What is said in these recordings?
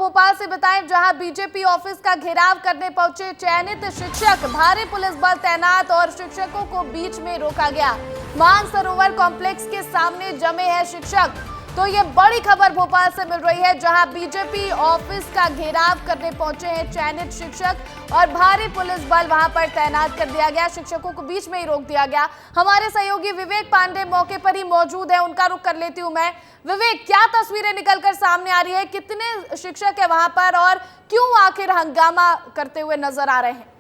भोपाल से बताएं, जहां बीजेपी ऑफिस का घेराव करने पहुंचे चयनित शिक्षक, भारी पुलिस बल तैनात और शिक्षकों को बीच में रोका गया। मानसरोवर कॉम्प्लेक्स के सामने जमे हैं शिक्षक। तो ये बड़ी खबर भोपाल से मिल रही है, जहां बीजेपी ऑफिस का घेराव करने पहुंचे हैं चयनित शिक्षक और भारी पुलिस बल वहां पर तैनात कर दिया गया। शिक्षकों को बीच में ही रोक दिया गया। हमारे सहयोगी विवेक पांडे मौके पर ही मौजूद है, उनका रुख कर लेती हूं मैं। विवेक, क्या तस्वीरें निकलकर सामने आ रही है? कितने शिक्षक है वहां पर और क्यों आखिर हंगामा करते हुए नजर आ रहे हैं?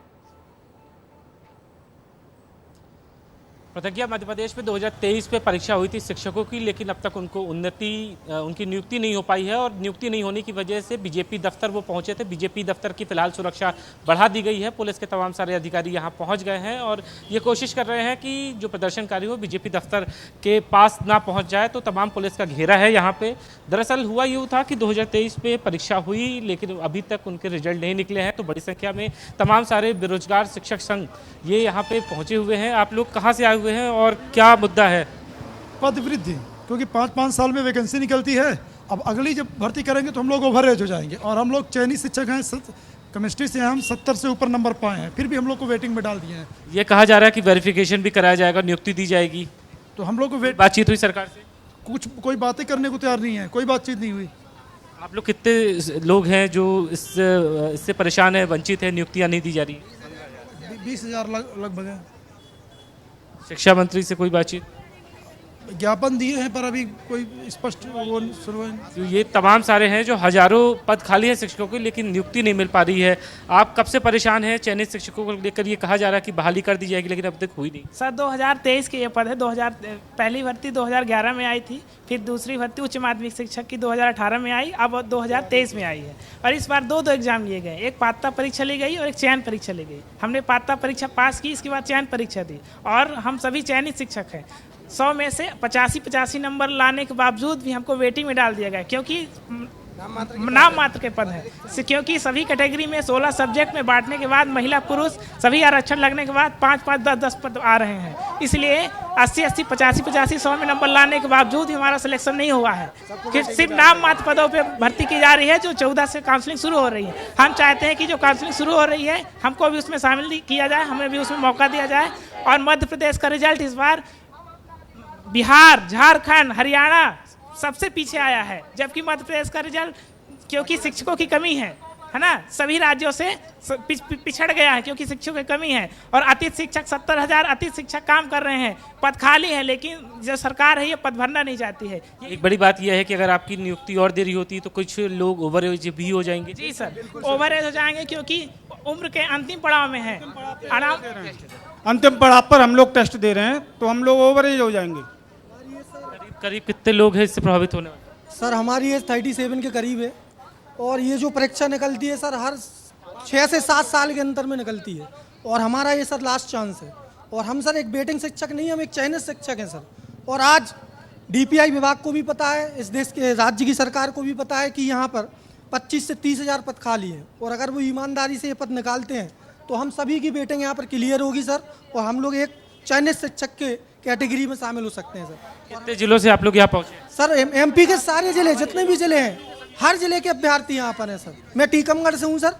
प्रतिज्ञा, मध्य प्रदेश में 2023 में परीक्षा हुई थी शिक्षकों की, लेकिन अब तक उनकी नियुक्ति नहीं हो पाई है और नियुक्ति नहीं होने की वजह से बीजेपी दफ्तर वो पहुंचे थे। बीजेपी दफ्तर की फिलहाल सुरक्षा बढ़ा दी गई है। पुलिस के तमाम सारे अधिकारी यहां पहुंच गए हैं और ये कोशिश कर रहे हैं कि जो प्रदर्शनकारी हो बीजेपी दफ्तर के पास ना पहुंच जाए। तो तमाम पुलिस का घेरा है यहाँ पे। दरअसल हुआ यूँ था कि 2023 में परीक्षा हुई, लेकिन अभी तक उनके रिजल्ट नहीं निकले हैं। तो बड़ी संख्या में तमाम सारे बेरोजगार शिक्षक संघ ये यहाँ पे पहुंचे हुए हैं। आप लोग कहाँ से आए हुए हैं और क्या मुद्दा है? पद वृद्धि, क्योंकि 5-5 साल में वैकेंसी निकलती है। अब अगली जब भर्ती करेंगे तो हम लोग ओवर एज हो जाएंगे और हम लोग चयनित शिक्षक हैं। केमिस्ट्री से हम 70 से ऊपर नंबर पाए हैं, फिर भी हम लोग को वेटिंग में डाल दिए हैं। ये कहा जा रहा है कि वेरिफिकेशन भी कराया जाएगा, नियुक्ति दी जाएगी। तो हम लोग को बातचीत हुई सरकार से? कोई बातें करने को तैयार नहीं है, कोई बातचीत नहीं हुई। आप लोग कितने लोग हैं जो इससे परेशान है, वंचित है, नियुक्तियां नहीं दी जा रही? 20,000 लगभग है। शिक्षा मंत्री से कोई बातचीत? ज्ञापन दिए हैं पर अभी कोई स्पष्ट वो सुनवाई। ये तमाम सारे हैं जो हजारों पद खाली है शिक्षकों के, लेकिन नियुक्ति नहीं मिल पा रही है। आप कब से परेशान हैं? चयनित शिक्षकों को लेकर ये कहा जा रहा है कि बहाली कर दी जाएगी, लेकिन अब तक हुई नहीं। सर 2023 के ये पद है। पहली भर्ती 2011 में आई थी, फिर दूसरी भर्ती उच्च माध्यमिक शिक्षक की 2018 में आई, अब 2023 में आई है। और इस बार दो एग्जाम लिए गए, एक पात्रता परीक्षा ली गई और एक चयन परीक्षा ली गई। हमने पात्रता परीक्षा पास की, इसके बाद चयन परीक्षा दी और हम सभी चयनित शिक्षक हैं। 100 में से 85 नंबर लाने के बावजूद भी हमको वेटिंग में डाल दिया गया, क्योंकि नाम मात्र के पद हैं। क्योंकि सभी कैटेगरी में 16 सब्जेक्ट में बांटने के बाद महिला पुरुष सभी आरक्षण लगने के बाद 5-5, 10-10 पद आ रहे हैं। इसलिए 80-80, 85-85, 100 में नंबर लाने के बावजूद ही हमारा सिलेक्शन नहीं हुआ है। कि सिर्फ नाम मात्र पदों पे भर्ती की जा रही है, जो 14 से काउंसलिंग शुरू हो रही है। हम चाहते हैं कि जो काउंसलिंग शुरू हो रही है हमको भी उसमें शामिल किया जाए, हमें भी उसमें मौका दिया जाए। और मध्य प्रदेश का रिजल्ट इस बार बिहार, झारखंड, हरियाणा सबसे पीछे आया है, जबकि मध्य प्रदेश का रिजल्ट, क्योंकि शिक्षकों की कमी है ना, सभी राज्यों से पिछड़ गया है क्योंकि शिक्षकों की कमी है। और अतिथि शिक्षक 70,000 अतिथि शिक्षक काम कर रहे हैं, पद खाली है, लेकिन जो सरकार है ये पद भरना नहीं चाहती है। एक बड़ी बात यह है कि अगर आपकी नियुक्ति और देरी होती तो कुछ लोग ओवर एज भी हो जाएंगे। जी सर, ओवर एज हो जाएंगे क्योंकि उम्र के अंतिम पड़ाव में है। अंतिम पड़ाव पर हम लोग टेस्ट दे रहे हैं, तो हम लोग ओवर एज हो जाएंगे। करीब कितने लोग हैं इससे प्रभावित होने वाले? सर हमारी एज 37 के करीब है और ये जो परीक्षा निकलती है सर हर 6 से 7 साल के अंतर में निकलती है और हमारा ये सर लास्ट चांस है। और हम सर एक वेटिंग शिक्षक नहीं, हम एक चयनित शिक्षक हैं सर। और आज डीपीआई विभाग को भी पता है, इस देश के राज्य की सरकार को भी पता है कि यहाँ पर 25 से 30,000 पद खाली है और अगर वो ईमानदारी से ये पद निकालते हैं तो हम सभी की वेटिंग यहाँ पर क्लियर होगी सर और हम लोग एक चयनित शिक्षक के कैटेगरी में शामिल हो सकते हैं सर। कितने जिलों से आप लोग यहाँ पहुँचे? सर एमपी के सारे जिले, जितने भी जिले हैं, हर जिले के अभ्यर्थी यहाँ पर हैं सर। मैं टीकमगढ़ से हूँ सर।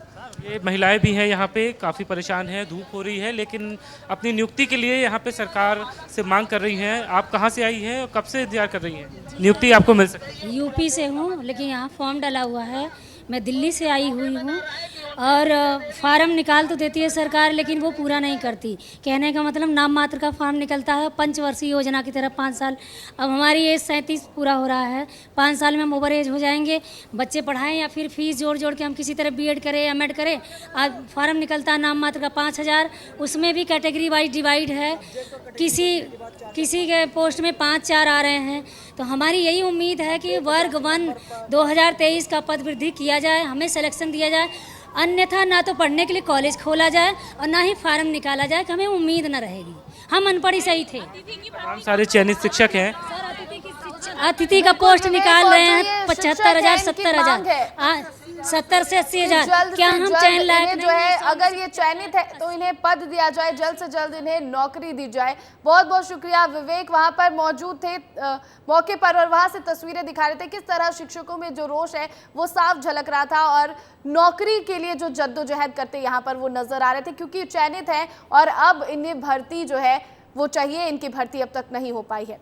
ये महिलाएं भी हैं यहाँ पे, काफ़ी परेशान हैं, धूप हो रही है, लेकिन अपनी नियुक्ति के लिए यहाँ पे सरकार से मांग कर रही हैं। आप कहाँ से आई हैं और कब से इंतजार कर रही हैं? नियुक्ति आपको मिल सकती है? यूपी से हूँ, लेकिन यहाँ फॉर्म डाला हुआ है। मैं दिल्ली से आई हुई हूँ और फार्म निकाल तो देती है सरकार, लेकिन वो पूरा नहीं करती। कहने का मतलब नाम मात्र का फार्म निकलता है पंचवर्षीय योजना की तरह 5 साल। अब हमारी एज 37 पूरा हो रहा है, 5 साल में हम ओवर एज हो जाएंगे। बच्चे पढ़ाएं या फिर फीस जोड़ के हम किसी तरह बीएड करें या एमएड करें। अब फार्म निकलता है नाम मात्र का 5,000, उसमें भी कैटेगरी वाइज डिवाइड है। किसी के पोस्ट में 5-4 आ रहे हैं। तो हमारी यही उम्मीद है कि वर्ग 1 2023 का पद वृद्धि किया जाए, हमें सिलेक्शन दिया जाए। अन्यथा ना तो पढ़ने के लिए कॉलेज खोला जाए और ना ही फार्म निकाला जाए, कि हमें उम्मीद न रहेगी। हम अनपढ़ ही सही थे। तमाम सारे चयनित शिक्षक हैं। अतिथि का पोस्ट निकाल रहे और जो हैं ये 75,000 शिक्षक हैं, इनकी मांग है 70 से 80,000। जल्द क्या से हम जल्द चयन लायक इन्हें नहीं जो है हैं? अगर ये चयनित है तो इन्हें पद दिया जाए, जल्द से जल्द इन्हें नौकरी दी जाए। बहुत बहुत शुक्रिया विवेक, वहां पर मौजूद थे मौके पर और वहां से तस्वीरें दिखा रहे थे किस तरह शिक्षकों में जो रोष है वो साफ झलक रहा था और नौकरी के लिए जो जद्दोजहद करते यहाँ पर वो नजर आ रहे थे, क्योंकि चयनित है और अब इन्हें भर्ती जो है वो चाहिए, इनकी भर्ती अब तक नहीं हो पाई है।